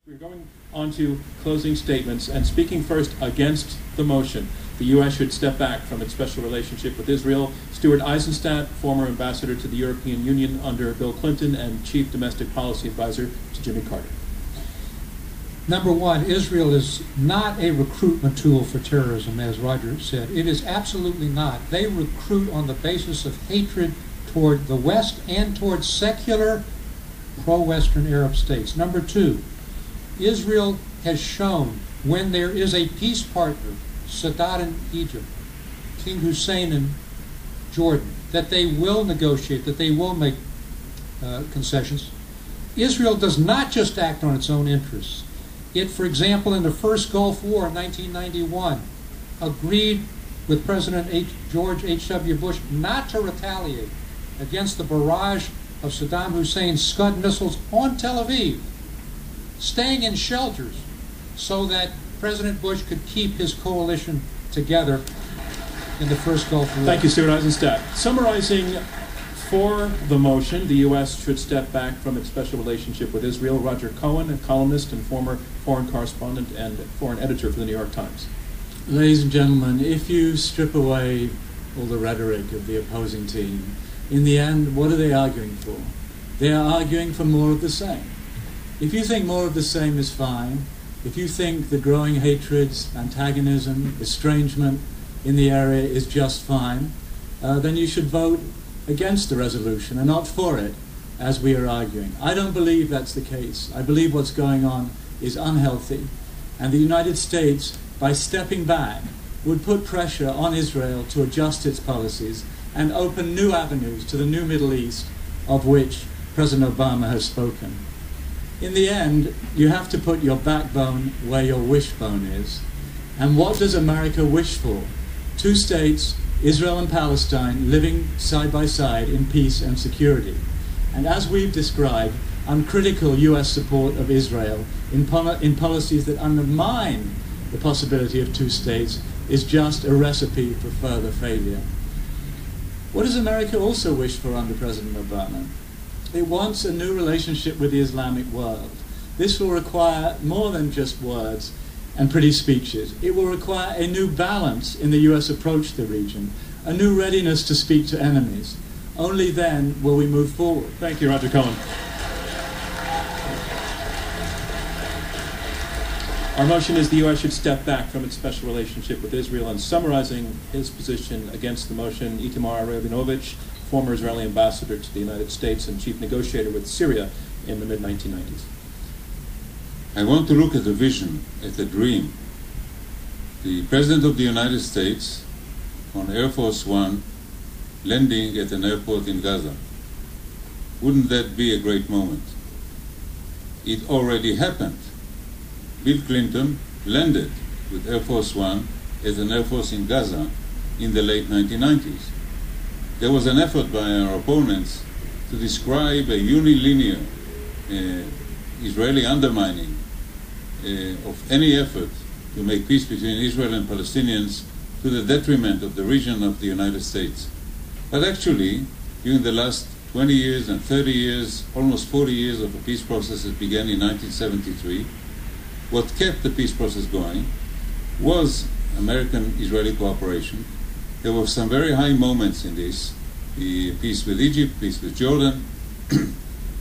We're going on to closing statements, and speaking first against the motion, the U.S. should step back from its special relationship with Israel. Stuart Eizenstadt, former ambassador to the European Union under Bill Clinton and chief domestic policy advisor to Jimmy Carter. Number one, Israel is not a recruitment tool for terrorism, as Roger said. It is absolutely not. They recruit on the basis of hatred toward the West and toward secular pro-Western Arab states. Number two, Israel has shown when there is a peace partner, Sadat in Egypt, King Hussein in Jordan, that they will negotiate, that they will make concessions. Israel does not just act on its own interests. It, for example, in the first Gulf War in 1991, agreed with President George H.W. Bush not to retaliate against the barrage of Saddam Hussein's Scud missiles on Tel Aviv, staying in shelters so that President Bush could keep his coalition together in the first Gulf War. Thank you, Stuart Eizenstadt. Summarizing for the motion, the U.S. should step back from its special relationship with Israel. Roger Cohen, a columnist and former foreign correspondent and foreign editor for the New York Times. Ladies and gentlemen, if you strip away all the rhetoric of the opposing team, in the end, what are they arguing for? They are arguing for more of the same. If you think more of the same is fine, if you think the growing hatreds, antagonism, estrangement in the area is just fine, then you should vote against the resolution and not for it, as we are arguing. I don't believe that's the case. I believe what's going on is unhealthy, and the United States, by stepping back, would put pressure on Israel to adjust its policies and open new avenues to the new Middle East, of which President Obama has spoken. In the end, you have to put your backbone where your wishbone is. And what does America wish for? Two states, Israel and Palestine, living side by side in peace and security. And as we've described, uncritical U.S. support of Israel in policies that undermine the possibility of two states is just a recipe for further failure. What does America also wish for under President Obama? It wants a new relationship with the Islamic world. This will require more than just words and pretty speeches. It will require a new balance in the U.S. approach to the region, a new readiness to speak to enemies. Only then will we move forward. Thank you, Roger Cohen. Our motion is the U.S. should step back from its special relationship with Israel. And summarizing his position against the motion, Itamar Rabinovich, former Israeli ambassador to the United States and chief negotiator with Syria in the mid-1990s. I want to look at a vision, at a dream. The President of the United States on Air Force One landing at an airport in Gaza. Wouldn't that be a great moment? It already happened. Bill Clinton landed with Air Force One at an Air Force in Gaza in the late 1990s. There was an effort by our opponents to describe a unilinear Israeli undermining of any effort to make peace between Israel and Palestinians to the detriment of the region of the United States. But actually, during the last 20 years and 30 years, almost 40 years of a peace process that began in 1973, what kept the peace process going was American-Israeli cooperation. There were some very high moments in this, the peace with Egypt, peace with Jordan,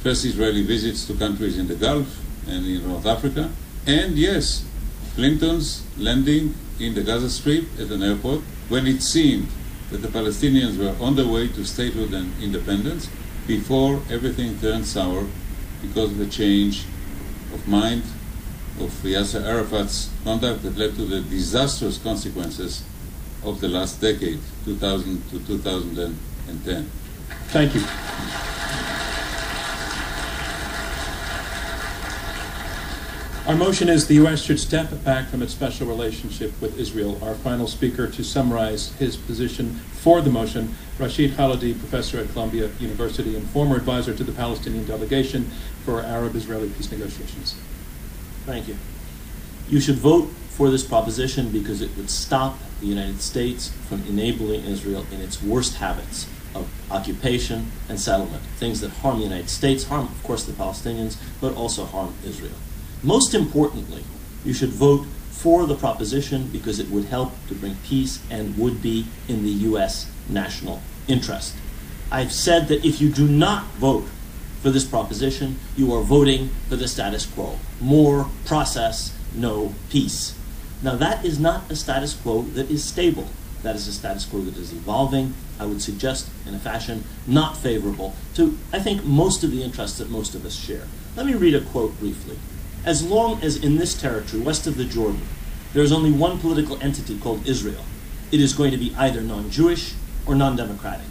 first Israeli visits to countries in the Gulf and in North Africa, and yes, Clinton's landing in the Gaza Strip at an airport when it seemed that the Palestinians were on the way to statehood and independence before everything turned sour because of the change of mind of Yasser Arafat's conduct that led to the disastrous consequences of the last decade, 2000 to 2010. Thank you. Our motion is the U.S. should step back from its special relationship with Israel. Our final speaker to summarize his position for the motion, Rashid Qaadri, professor at Columbia University and former advisor to the Palestinian delegation for Arab-Israeli peace negotiations. Thank you. You should vote for this proposition because it would stop the United States from enabling Israel in its worst habits of occupation and settlement, things that harm the United States, harm, of course, the Palestinians, but also harm Israel. Most importantly, you should vote for the proposition because it would help to bring peace and would be in the U.S. national interest. I've said that if you do not vote for this proposition, you are voting for the status quo. More process, no peace. Now that is not a status quo that is stable. That is a status quo that is evolving, I would suggest, in a fashion not favorable to, I think, most of the interests that most of us share. Let me read a quote briefly. As long as in this territory, west of the Jordan, there is only one political entity called Israel, it is going to be either non-Jewish or non-democratic.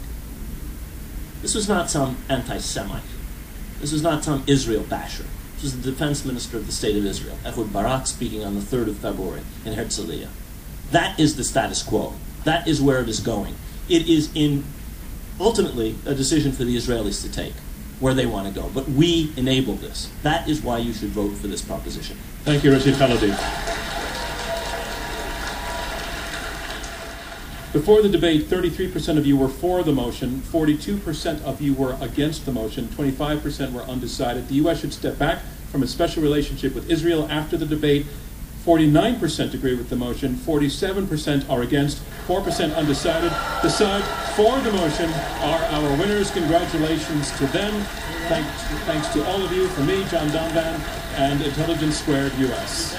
This was not some anti-Semite. This was not some Israel basher. This was the defense minister of the state of Israel, Ehud Barak, speaking on the 3rd of February in Herzliya. That is the status quo. That is where it is going. It is ultimately a decision for the Israelis to take where they want to go. But we enable this. That is why you should vote for this proposition. Thank you, Rashid Qaadri. Before the debate, 33% of you were for the motion, 42% of you were against the motion, 25% were undecided. The U.S. should step back from its special relationship with Israel after the debate. 49% agree with the motion, 47% are against, 4% undecided. The side for the motion are our winners. Congratulations to them. Thanks to all of you, from me, John Donvan, and Intelligence Squared US.